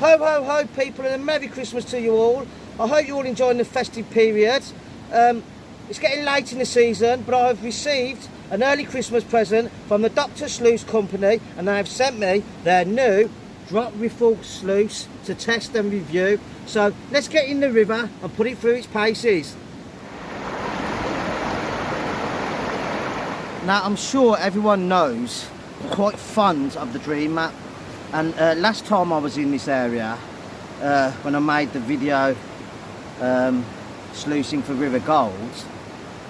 Ho ho ho people, and a Merry Christmas to you all. I hope you're all enjoying the festive period. It's getting late in the season, but I've received an early Christmas present from the Riffle Sluice company, and they have sent me their new Riffle Sluice to test and review. So let's get in the river and put it through its paces. Now I'm sure everyone knows I'm quite fond of the Dream Mat, and last time I was in this area, when I made the video sluicing for River Gold,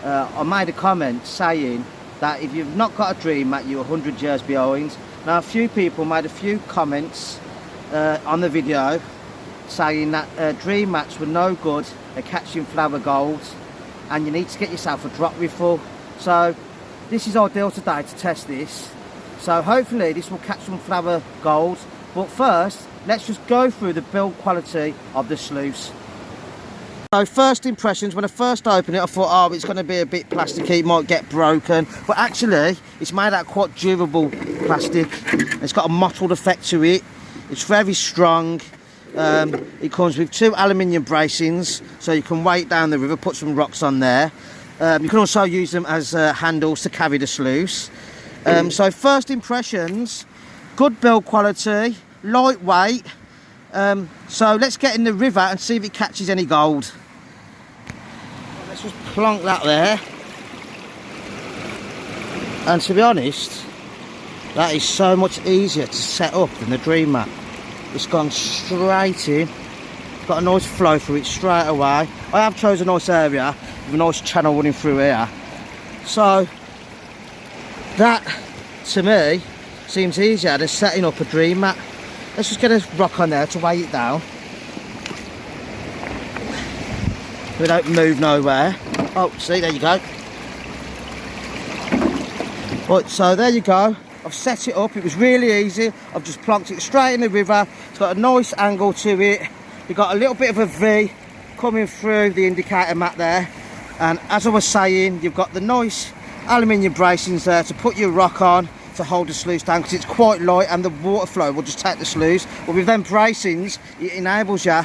I made a comment saying that if you've not got a Dream Mat, you're 100 years behind. Now a few people made a few comments on the video saying that Dream Mats were no good at catching flower gold and you need to get yourself a drop riffle. So this is ideal today to test this. So hopefully this will catch some flower gold, but first let's just go through the build quality of the sluice. So first impressions, when I first opened it I thought, oh, it's going to be a bit plasticky, it might get broken, but actually it's made out of quite durable plastic. It's got a mottled effect to it, it's very strong. It comes with 2 aluminium bracings, so you can weight down the river, put some rocks on there. You can also use them as handles to carry the sluice. So first impressions, good build quality, lightweight. So let's get in the river and see if it catches any gold. Let's just plonk that there. And to be honest, that is so much easier to set up than the Dream Mat. It's gone straight in, got a nice flow through it straight away. I have chosen a nice area with a nice channel running through here. So that to me seems easier than setting up a Dream Mat. Let's just get a rock on there to weigh it down. We don't move nowhere. Oh, see, there you go. Right, so there you go. I've set it up. It was really easy. I've just plonked it straight in the river. It's got a nice angle to it. You've got a little bit of a V coming through the indicator mat there. And as I was saying, you've got the nice aluminium bracings there to put your rock on to hold the sluice down, because it's quite light and the water flow will just take the sluice. But with them bracings, it enables you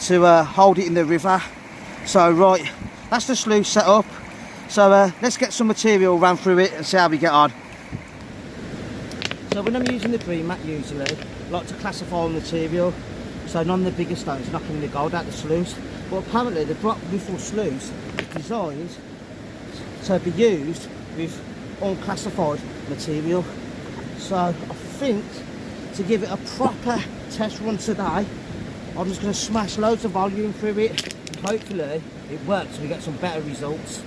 to hold it in the river. So right, that's the sluice set up. So let's get some material ran through it and see how we get on. So when I'm using the Dream Mat, usually I like to classify the material, so none of the bigger stones knocking the gold out the sluice. But apparently the Riffle Sluice is designed to be used with unclassified material. So I think to give it a proper test run today, I'm just going to smash loads of volume through it, and hopefully it works and we get some better results.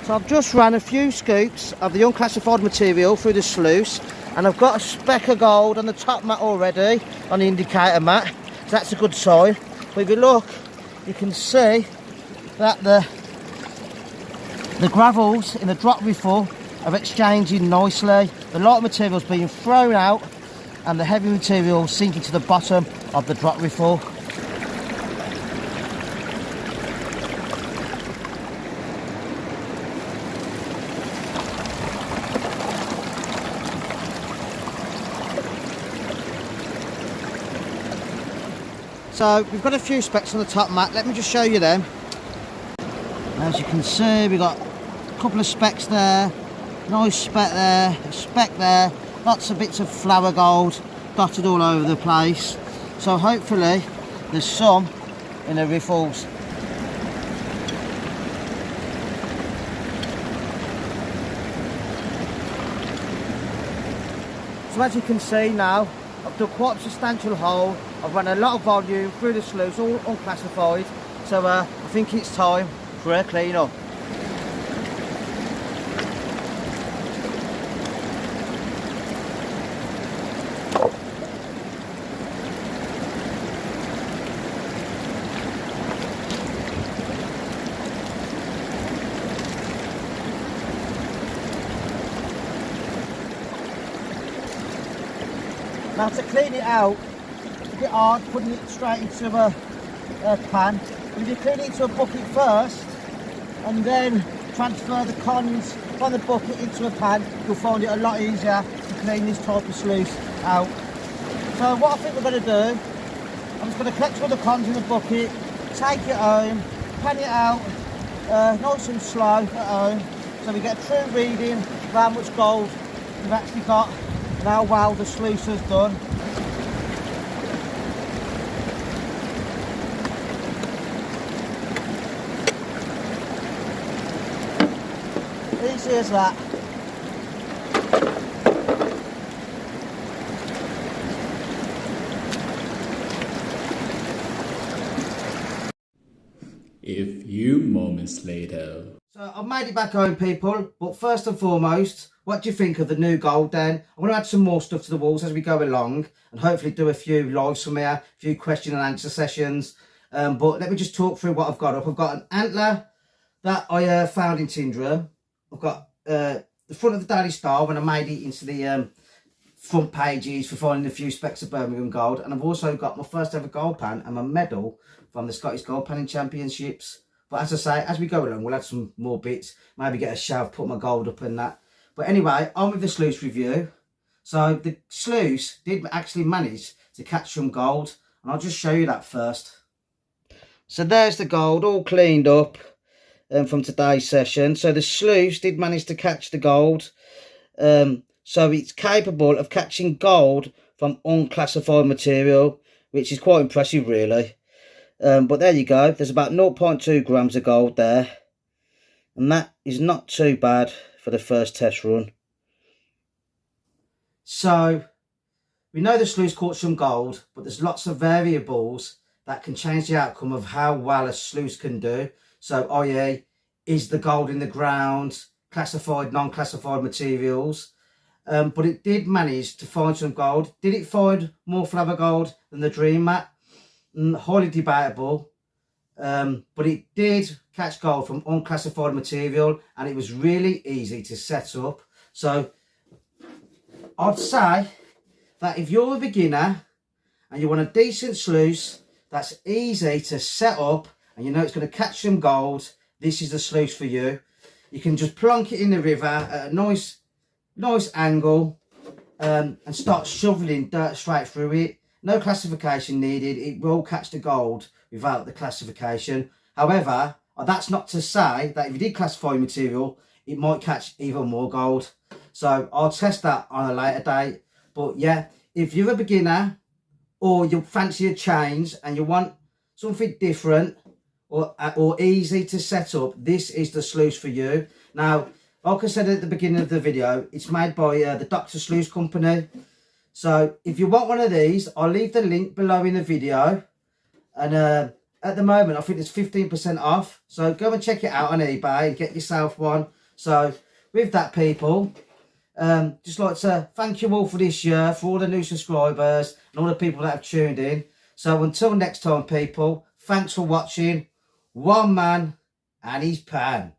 So I've just ran a few scoops of the unclassified material through the sluice, and I've got a speck of gold on the top mat already, on the indicator mat, so that's a good sign. But if you look, you can see that the gravels in the drop riffle are exchanging nicely. The light material is being thrown out and the heavy material sinking to the bottom of the drop riffle. So we've got a few specks on the top mat, let me just show you them. As you can see, we've got a couple of specks there, nice speck there, a speck there, lots of bits of flower gold dotted all over the place. So hopefully there's some in the riffles. So as you can see now, I've done quite a substantial hole. I've run a lot of volume through the sluice, all unclassified. So I think it's time for a clean up. Now to clean it out, it's a bit hard putting it straight into a pan. But if you clean it into a bucket first and then transfer the cons from the bucket into a pan, you'll find it a lot easier to clean this type of sluice out. So what I think we're going to do, I'm just going to collect all the cons in the bucket, take it home, pan it out nice and slow at home, so we get a true reading of how much gold we've actually got and how well the sluice has done. Easy as that. A few moments later. So I've made it back home, people, but first and foremost, what do you think of the new gold then? I'm going to add some more stuff to the walls as we go along and hopefully do a few lives from here, a few question and answer sessions. But let me just talk through what I've got up. I've got an antler that I found in Tyndrum. I've got the front of the Daily Star when I made it into the front pages for finding a few specks of Birmingham gold. And I've also got my first ever gold pan and my medal from the Scottish Gold Panning Championships. But as I say, as we go along, we'll add some more bits, maybe get a shelf, put my gold up and that. But anyway, on with the sluice review. So the sluice did actually manage to catch some gold, and I'll just show you that first. So there's the gold all cleaned up from today's session. So the sluice did manage to catch the gold. So it's capable of catching gold from unclassified material, which is quite impressive really. But there you go, there's about 0.2 grams of gold there, and that is not too bad for the first test run. So we know the sluice caught some gold, but there's lots of variables that can change the outcome of how well a sluice can do. So i.e., is the gold in the ground, classified, non-classified materials. But it did manage to find some gold. Did it find more flabber gold than the Dream Mat? Highly debatable, but it did catch gold from unclassified material, and it was really easy to set up. So I'd say that if you're a beginner and you want a decent sluice that's easy to set up and you know it's going to catch some gold, this is the sluice for you. You can just plonk it in the river at a nice angle and start shoveling dirt straight through it. No classification needed. It will catch the gold without the classification. However, that's not to say that if you did classify material, it might catch even more gold. So I'll test that on a later date. But yeah, if you're a beginner or you fancy a change and you want something different or easy to set up, this is the sluice for you. Now, like I said at the beginning of the video, it's made by the Dr. Sluice Company. So if you want one of these, I'll leave the link below in the video. And at the moment, I think it's 15% off. So go and check it out on eBay and get yourself one. So with that, people, just like to thank you all for this year, for all the new subscribers and all the people that have tuned in. So until next time, people, thanks for watching. One man and his pan.